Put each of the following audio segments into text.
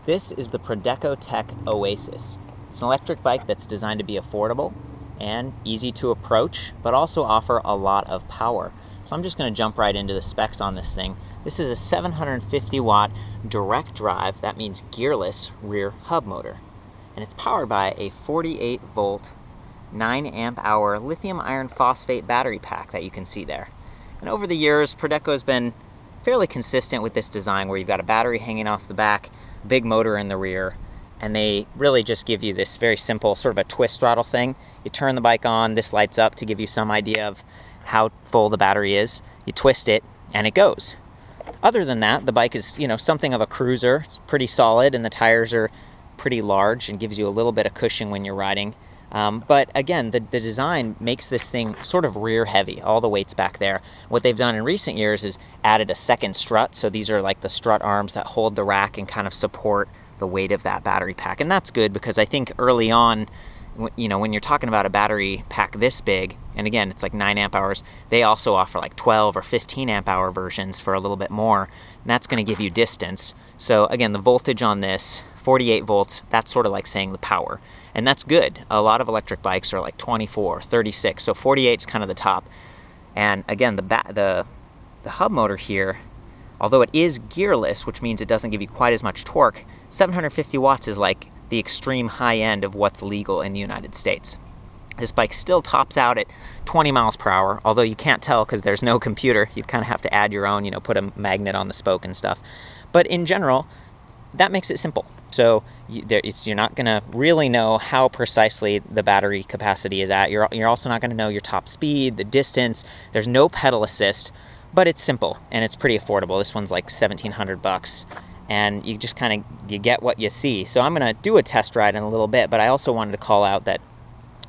This is the ProdecoTech Oasis. It's an electric bike that's designed to be affordable and easy to approach, but also offer a lot of power. So I'm just going to jump right into the specs on this thing. This is a 750 watt direct drive, that means gearless, rear hub motor. And it's powered by a 48 volt, 9 amp hour lithium iron phosphate battery pack that you can see there. And over the years, Prodeco has been fairly consistent with this design where you've got a battery hanging off the back, big motor in the rear, and they really just give you this very simple sort of a twist throttle thing. You turn the bike on, this lights up to give you some idea of how full the battery is. You twist it and it goes. Other than that, the bike is, something of a cruiser. It's pretty solid and the tires are pretty large and gives you a little bit of cushion when you're riding. But again, the design makes this thing sort of rear heavy, all the weight's back there. What they've done in recent years is added a second strut, so these are like the strut arms that hold the rack and kind of support the weight of that battery pack. And that's good because I think early on, when you're talking about a battery pack this big, and again, it's like 9 amp hours, they also offer like 12 or 15 amp hour versions for a little bit more, and that's gonna give you distance. So again, the voltage on this, 48 volts, that's sort of like saying the power. And that's good. A lot of electric bikes are like 24, 36, so 48 is kind of the top. And again, the hub motor here, although it is gearless, which means it doesn't give you quite as much torque, 750 watts is like the extreme high end of what's legal in the United States. This bike still tops out at 20 miles per hour, although you can't tell because there's no computer. You'd kind of have to add your own, put a magnet on the spoke and stuff. But in general, that makes it simple. So you're not going to really know how precisely the battery capacity is at. You're also not going to know your top speed, the distance. There's no pedal assist, but it's simple and it's pretty affordable. This one's like $1,700 and you just you get what you see. So I'm going to do a test ride in a little bit, but I also wanted to call out that,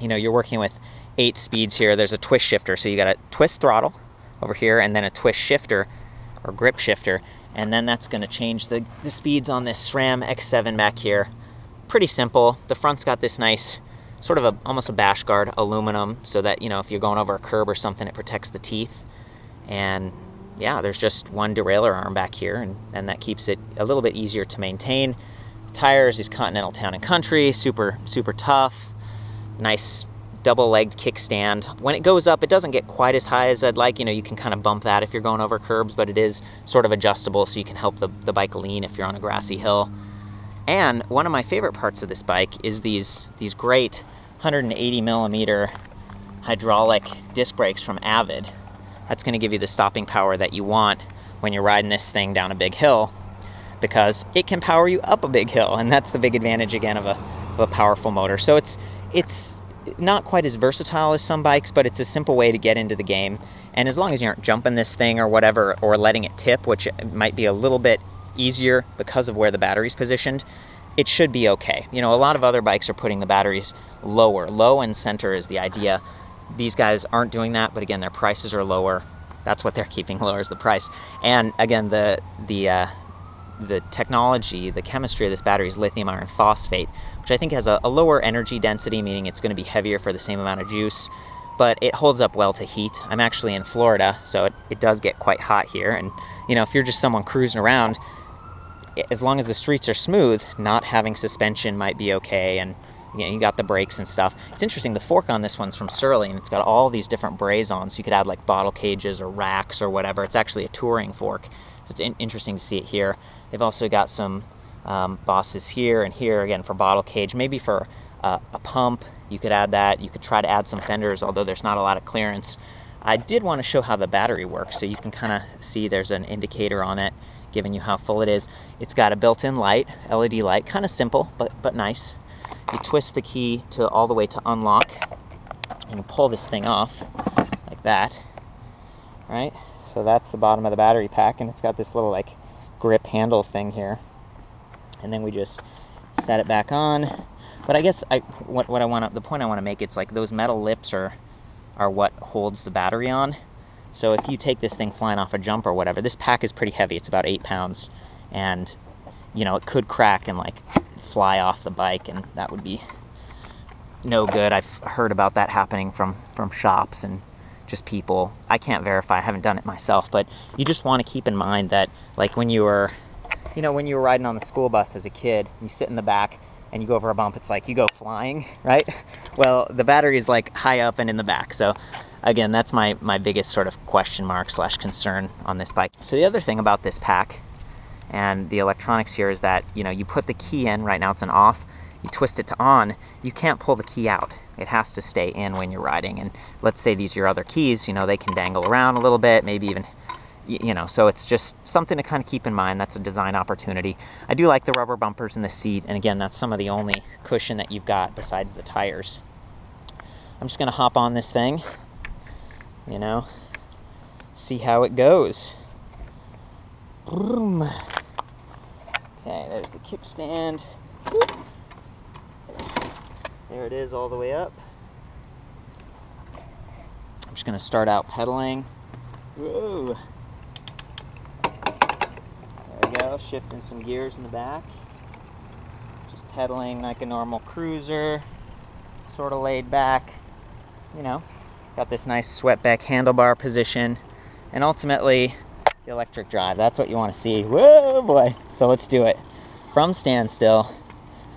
you're working with 8 speeds here. There's a twist shifter. So you got a twist throttle over here and then a twist shifter or grip shifter. And then that's going to change the speeds on this SRAM X7 back here. Pretty simple. The front's got this nice sort of almost a bash guard aluminum so that, if you're going over a curb or something, it protects the teeth. And yeah, there's just one derailleur arm back here and that keeps it a little bit easier to maintain. Tires, these Continental Town & Country, super, super tough. Nice double-legged kickstand. When it goes up, it doesn't get quite as high as I'd like. You can kind of bump that if you're going over curbs, but it is sort of adjustable so you can help the bike lean if you're on a grassy hill. And one of my favorite parts of this bike is these great 180 millimeter hydraulic disc brakes from Avid. That's going to give you the stopping power that you want when you're riding this thing down a big hill, because it can power you up a big hill, and that's the big advantage again of a powerful motor. So it's not quite as versatile as some bikes, but it's a simple way to get into the game. And as long as you aren't jumping this thing or whatever, or letting it tip, which might be a little bit easier because of where the battery's positioned, it should be okay. A lot of other bikes are putting the batteries lower. Low and center is the idea. These guys aren't doing that, but again, their prices are lower. That's what they're keeping lower, is the price. And again, the technology, the chemistry of this battery is lithium iron phosphate, which I think has a lower energy density, meaning it's going to be heavier for the same amount of juice, but it holds up well to heat. I'm actually in Florida, so it does get quite hot here. And, if you're just someone cruising around, as long as the streets are smooth, not having suspension might be okay. And, you got the brakes and stuff. It's interesting, the fork on this one's from Surly, and it's got all these different brays on, so you could add like bottle cages or racks or whatever. It's actually a touring fork. It's interesting to see it here. They've also got some bosses here and here, again, for bottle cage, maybe for a pump. You could add that. You could try to add some fenders, although there's not a lot of clearance. I did want to show how the battery works, so you can kind of see there's an indicator on it giving you how full it is. It's got a built-in light, LED light, kind of simple, but nice. You twist the key to all the way to unlock, and you pull this thing off like that, right? So that's the bottom of the battery pack, and it's got this little like grip handle thing here. And then we just set it back on. But I guess the point I want to make, it's like those metal lips are what holds the battery on. So if you take this thing flying off a jump or whatever, this pack is pretty heavy. It's about 8 pounds, and it could crack and like fly off the bike, and that would be no good. I've heard about that happening from shops and just people. I can't verify, I haven't done it myself, but you just want to keep in mind that like when you are you know, when you were riding on the school bus as a kid, you sit in the back and you go over a bump, it's like you go flying, right? Well, the battery is like high up and in the back. So again, that's my biggest sort of question mark / concern on this bike. So the other thing about this pack and the electronics here is that, you know, you put the key in, right now it's an off, you twist it to on, you can't pull the key out. It has to stay in when you're riding. And let's say these are your other keys, you know, they can dangle around a little bit, maybe even, you know, so it's just something to kind of keep in mind. That's a design opportunity. I do like the rubber bumpers in the seat, and again, that's some of the only cushion that you've got besides the tires. I'm just gonna hop on this thing, you know, see how it goes. Boom. Okay, there's the kickstand. There it is all the way up. I'm just gonna start out pedaling. Whoa. There we go, shifting some gears in the back. Just pedaling like a normal cruiser, sort of laid back, you know. Got this nice swept back handlebar position, and ultimately, the electric drive. That's what you want to see. Whoa, boy. So let's do it. From standstill,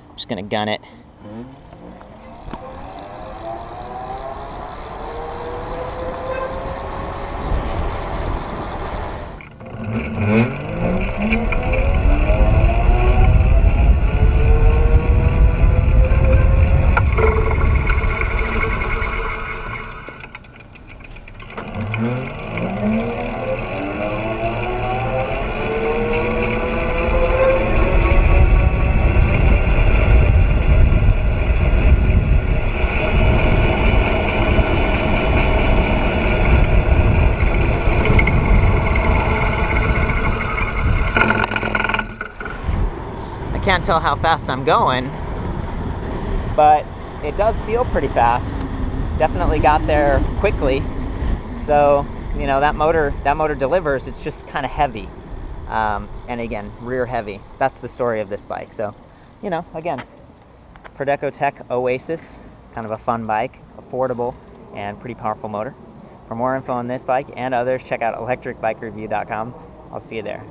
I'm just gonna gun it. Can't tell how fast I'm going, but it does feel pretty fast. Definitely got there quickly. So, you know, that motor delivers. It's just kind of heavy, and again, rear heavy. That's the story of this bike. So, you know, again, ProdecoTech Oasis, kind of a fun bike, affordable, and pretty powerful motor. For more info on this bike and others, check out ElectricBikeReview.com. I'll see you there.